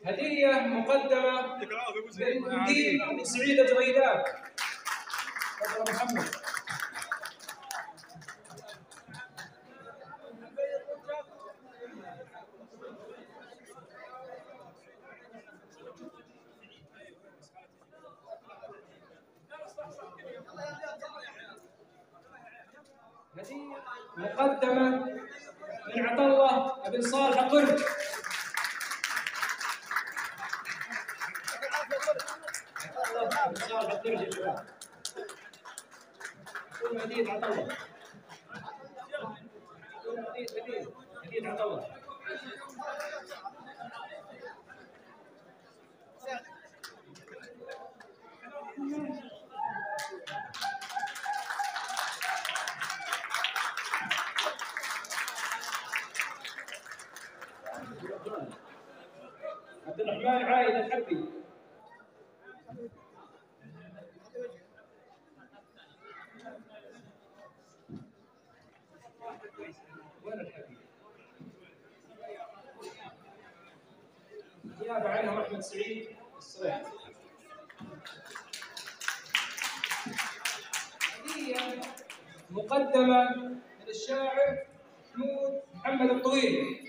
هدية مقدمة من سعيدة جويدات. تفضل محمد. هدية مقدمة من عطلة بن صالح الطرج. صالح الطرج يا شباب. كل هدية عطلة. هدية عطلة. عبد الرحمن عايد الحبي. وين الحبي؟ نيابة عنهم أحمد سعيد الصريح. هدية مقدمة من الشاعر محمود محمد الطويل.